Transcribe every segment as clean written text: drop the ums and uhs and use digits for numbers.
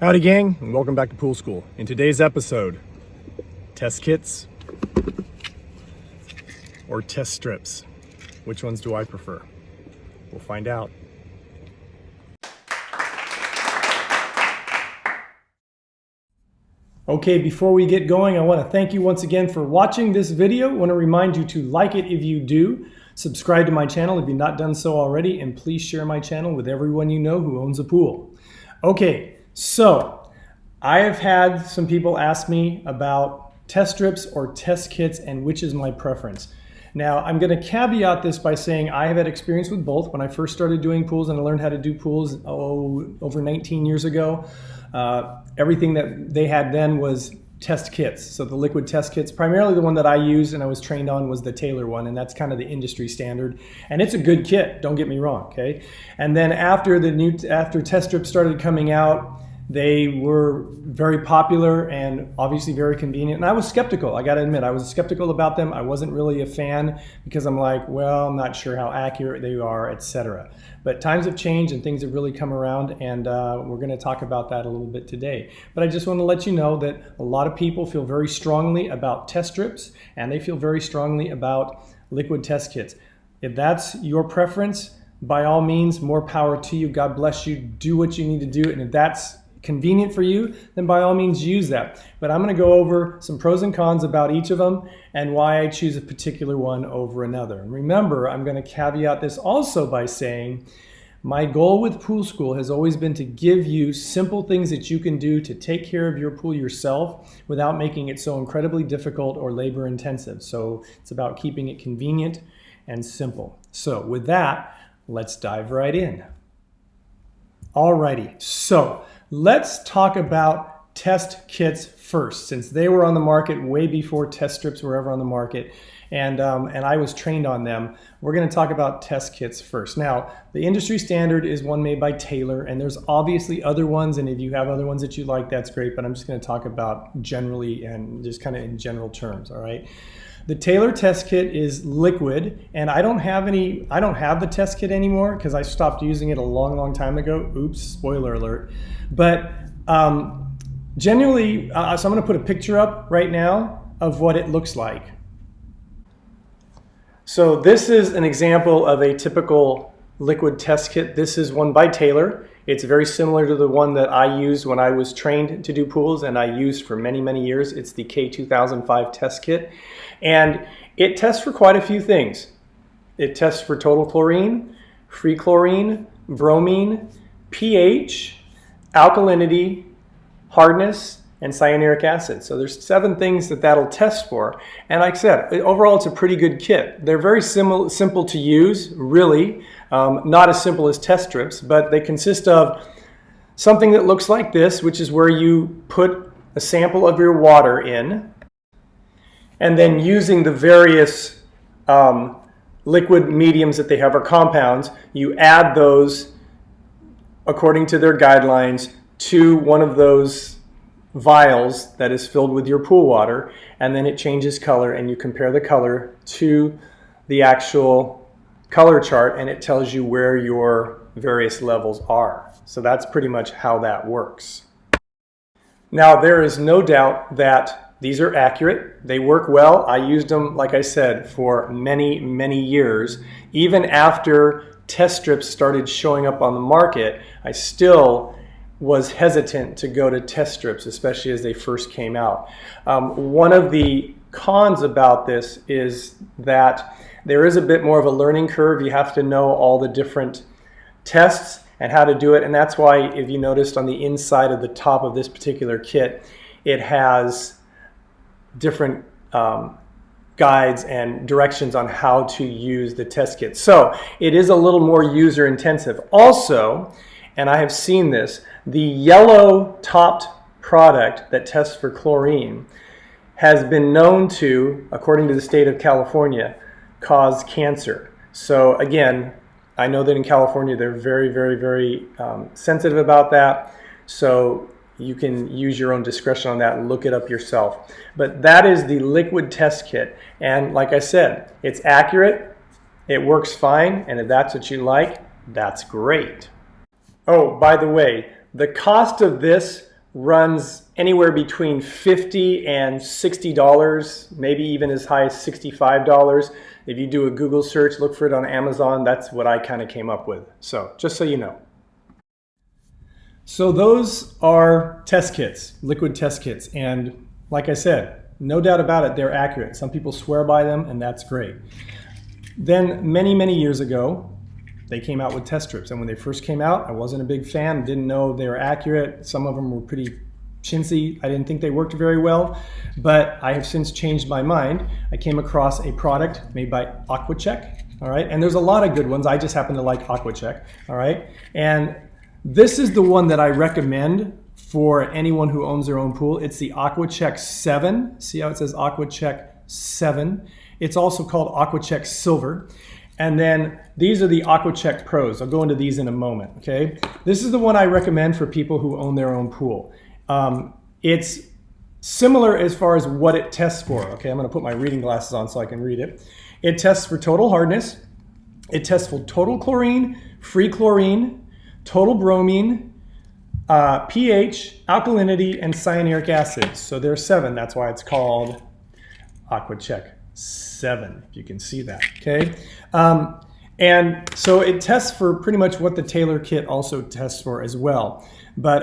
Howdy gang, and welcome back to Pool School. In today's episode, test kits or test strips? Which ones do I prefer? We'll find out. Okay, before we get going, I want to thank you once again for watching this video. I want to remind you to like it if you do, subscribe to my channel if you've not done so already, and please share my channel with everyone you know who owns a pool. Okay, so I have had some people ask me about test strips or test kits and which is my preference. Now, I'm going to caveat this by saying I have had experience with both. When I first started doing pools and I learned how to do pools over 19 years ago, everything that they had then was test kits. So the liquid test kits, primarily the one that I used and I was trained on was the Taylor one, and that's kind of the industry standard. And it's a good kit, don't get me wrong, okay? And then after test strips started coming out, they were very popular and obviously very convenient. And I was skeptical, I gotta admit, I was skeptical about them. I wasn't really a fan because I'm like, well, I'm not sure how accurate they are, etc. But times have changed and things have really come around, and we're gonna talk about that a little bit today. But I just wanna let you know that a lot of people feel very strongly about test strips and they feel very strongly about liquid test kits. If that's your preference, by all means, more power to you. God bless you, do what you need to do. And if that's convenient for you, then by all means use that. But I'm going to go over some pros and cons about each of them and why I choose a particular one over another. And remember, I'm going to caveat this also by saying my goal with Pool School has always been to give you simple things that you can do to take care of your pool yourself without making it so incredibly difficult or labor intensive. So it's about keeping it convenient and simple. So with that, let's dive right in. Alrighty, so let's talk about test kits first, since they were on the market way before test strips were ever on the market, and I was trained on them. We're going to talk about test kits first. Now, the industry standard is one made by Taylor, and there's obviously other ones, and if you have other ones that you like, that's great, but I'm just going to talk about generally and just kind of in general terms, all right? The Taylor test kit is liquid, and I don't have the test kit anymore because I stopped using it a long time ago. Oops, spoiler alert. But generally, so I'm going to put a picture up right now of what it looks like. So this is an example of a typical liquid test kit. This is one by Taylor. It's very similar to the one that I used when I was trained to do pools and I used for many years. It's the K2005 test kit. And it tests for quite a few things. It tests for total chlorine, free chlorine, bromine, pH, alkalinity, hardness, and cyanuric acid. So there's 7 things that'll test for. And like I said, overall it's a pretty good kit. They're very simple to use, really. Not as simple as test strips, but they consist of something that looks like this, which is where you put a sample of your water in, and then using the various liquid mediums that they have, or compounds, you add those according to their guidelines to one of those vials that is filled with your pool water, and then it changes color, and you compare the color to the actual color chart, and it tells you where your various levels are. So that's pretty much how that works. Now, there is no doubt that these are accurate. They work well. I used them, like I said, for many years. Even after test strips started showing up on the market, I still was hesitant to go to test strips, especially as they first came out. One of the cons about this is that there is a bit more of a learning curve. You have to know all the different tests and how to do it, and that's why, if you noticed on the inside of the top of this particular kit, it has different guides and directions on how to use the test kit. So it is a little more user intensive. Also, and I have seen this, the yellow topped product that tests for chlorine has been known to, according to the state of California, cause cancer. So again, I know that in California they're very sensitive about that. So you can use your own discretion on that and look it up yourself. But that is the liquid test kit. And like I said, it's accurate, it works fine, and if that's what you like, that's great. Oh, by the way, the cost of this runs anywhere between $50 and $60, maybe even as high as $65. If you do a Google search, look for it on Amazon, that's what I kind of came up with. So just so you know. So those are test kits, liquid test kits. And like I said, no doubt about it, they're accurate. Some people swear by them, and that's great. Then many, many years ago, they came out with test strips. And when they first came out, I wasn't a big fan, didn't know they were accurate. Some of them were pretty chintzy. I didn't think they worked very well, but I have since changed my mind. I came across a product made by Aqua-Check, all right? And there's a lot of good ones. I just happen to like Aqua-Check, all right? And this is the one that I recommend for anyone who owns their own pool. It's the Aqua-Check 7. See how it says Aqua-Check 7? It's also called Aqua-Check Silver. And then these are the Aqua-Check Pros. I'll go into these in a moment, okay? This is the one I recommend for people who own their own pool. It's similar as far as what it tests for, okay? I'm gonna put my reading glasses on so I can read it. It tests for total hardness. It tests for total chlorine, free chlorine, total bromine, pH, alkalinity, and cyanuric acid. So there's 7. That's why it's called Aqua-Check 7, if you can see that, okay? And so it tests for pretty much what the Taylor kit also tests for as well. But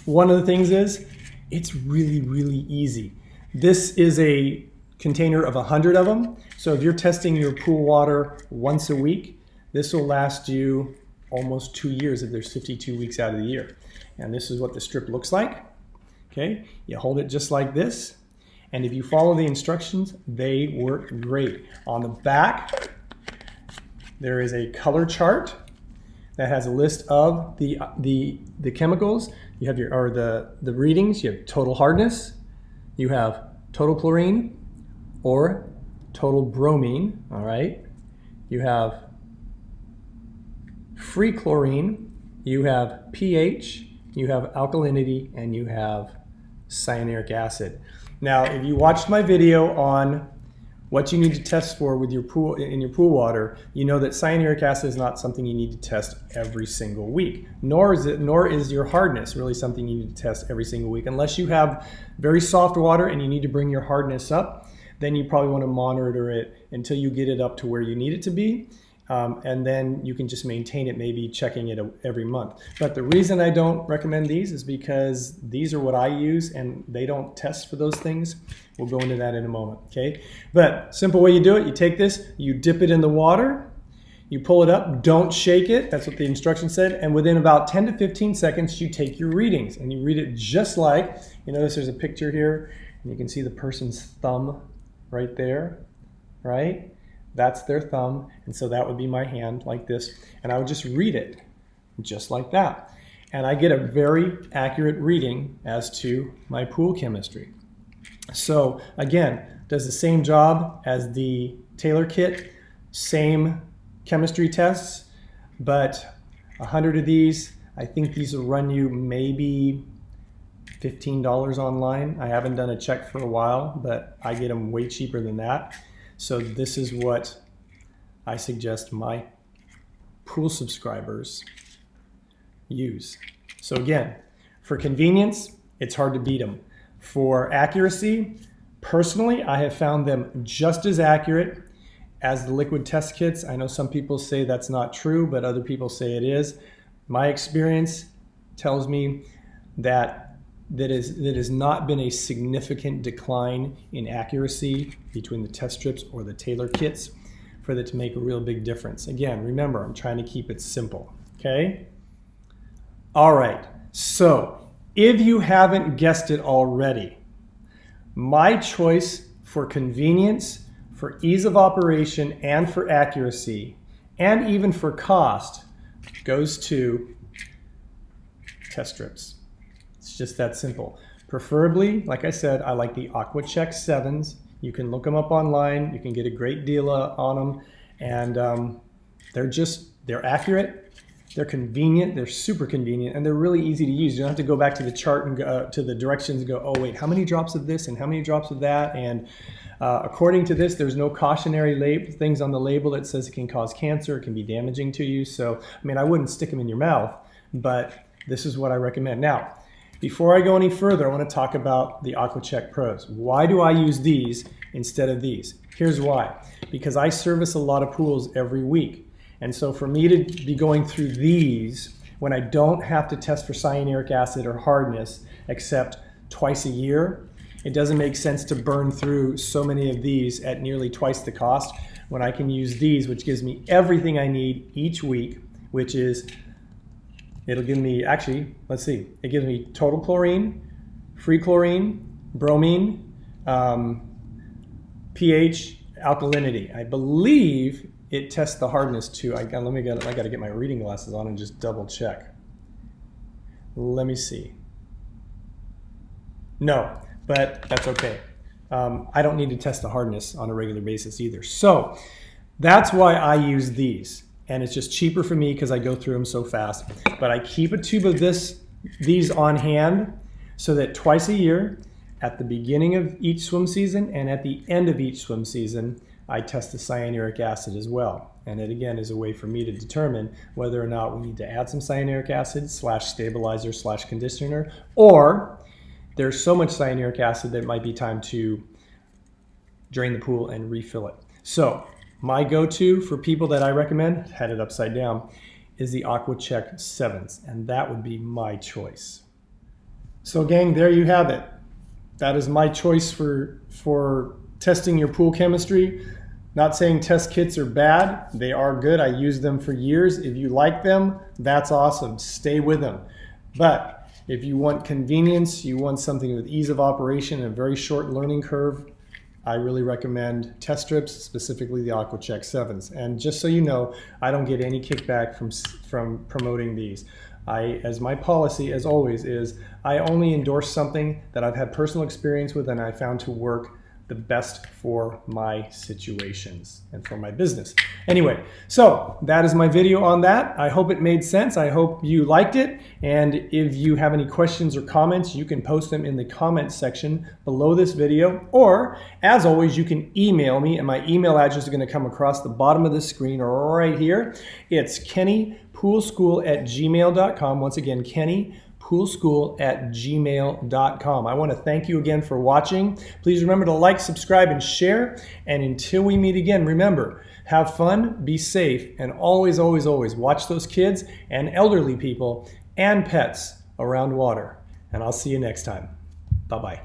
one of the things is, it's really, really easy. This is a container of 100 of them. So if you're testing your pool water once a week, this will last you almost 2 years if there's 52 weeks out of the year. And this is what the strip looks like. Okay, you hold it just like this, and if you follow the instructions, they work great. On the back, there is a color chart that has a list of the chemicals. You have the readings. You have total hardness, you have total chlorine or total bromine. All right, you have free chlorine, you have pH, you have alkalinity, and you have cyanuric acid. Now, if you watched my video on what you need to test for with your pool, in your pool water, you know that cyanuric acid is not something you need to test every single week, nor is your hardness really something you need to test every single week. Unless you have very soft water and you need to bring your hardness up, then you probably want to monitor it until you get it up to where you need it to be. And then you can just maintain it, maybe checking it every month. But the reason I don't recommend these is because these are what I use and they don't test for those things. We'll go into that in a moment, okay? But simple way you do it, you take this, you dip it in the water, you pull it up, don't shake it, that's what the instruction said, and within about 10 to 15 seconds, you take your readings and you read it just like, you notice there's a picture here, and you can see the person's thumb right there, right? That's their thumb, and so that would be my hand like this, and I would just read it just like that. And I get a very accurate reading as to my pool chemistry. So again, does the same job as the Taylor kit, same chemistry tests, but 100 of these, I think these will run you maybe $15 online. I haven't done a check for a while, but I get them way cheaper than that. So this is what I suggest my pool subscribers use. So again, for convenience, it's hard to beat them. For accuracy, personally, I have found them just as accurate as the liquid test kits. I know some people say that's not true, but other people say it is. My experience tells me that there has not been a significant decline in accuracy between the test strips or the Taylor kits for that to make a real big difference. Again, remember, I'm trying to keep it simple, okay? All right, so if you haven't guessed it already, my choice for convenience, for ease of operation, and for accuracy, and even for cost, goes to test strips. It's just that simple. Preferably, like I said, I like the Aqua-Check 7s. You can look them up online. You can get a great deal on them. And they're accurate, they're convenient, they're super convenient, and they're really easy to use. You don't have to go back to the chart and go to the directions and go, oh wait, how many drops of this and how many drops of that? And according to this, there's no cautionary things on the label that says it can cause cancer, it can be damaging to you. So, I mean, I wouldn't stick them in your mouth, but this is what I recommend. Now, Before I go any further, I want to talk about the AquaCheck Pros. Why do I use these instead of these? Here's why. Because I service a lot of pools every week. And so for me to be going through these when I don't have to test for cyanuric acid or hardness except twice a year, it doesn't make sense to burn through so many of these at nearly twice the cost when I can use these, which gives me everything I need each week, which is, it'll give me, actually, let's see, it gives me total chlorine, free chlorine, bromine, pH, alkalinity. I believe it tests the hardness too. I got to get my reading glasses on and just double check. Let me see. No, but that's okay. I don't need to test the hardness on a regular basis either. So that's why I use these. And it's just cheaper for me because I go through them so fast. But I keep a tube of these on hand so that twice a year, at the beginning of each swim season and at the end of each swim season, I test the cyanuric acid as well. And it again is a way for me to determine whether or not we need to add some cyanuric acid / stabilizer / conditioner, or there's so much cyanuric acid that it might be time to drain the pool and refill it. So my go-to for people that I recommend, had it upside down, is the AquaCheck 7s, and that would be my choice. So gang, there you have it. That is my choice for testing your pool chemistry. Not saying test kits are bad, they are good. I use them for years. If you like them, that's awesome. Stay with them. But if you want convenience, you want something with ease of operation and a very short learning curve, I really recommend test strips, specifically the AquaCheck 7s. And just so you know, I don't get any kickback from promoting these. As my policy, as always, is I only endorse something that I've had personal experience with and I found to work the best for my situations and for my business. Anyway, so that is my video on that. I hope it made sense. I hope you liked it. And if you have any questions or comments, you can post them in the comments section below this video. Or, as always, you can email me, and my email address is going to come across the bottom of the screen right here. It's kennypoolschool@gmail.com. Once again, kennypoolschool@gmail.com. I want to thank you again for watching. Please remember to like, subscribe, and share. And until we meet again, remember, have fun, be safe, and always, always, always watch those kids and elderly people and pets around water. And I'll see you next time. Bye-bye.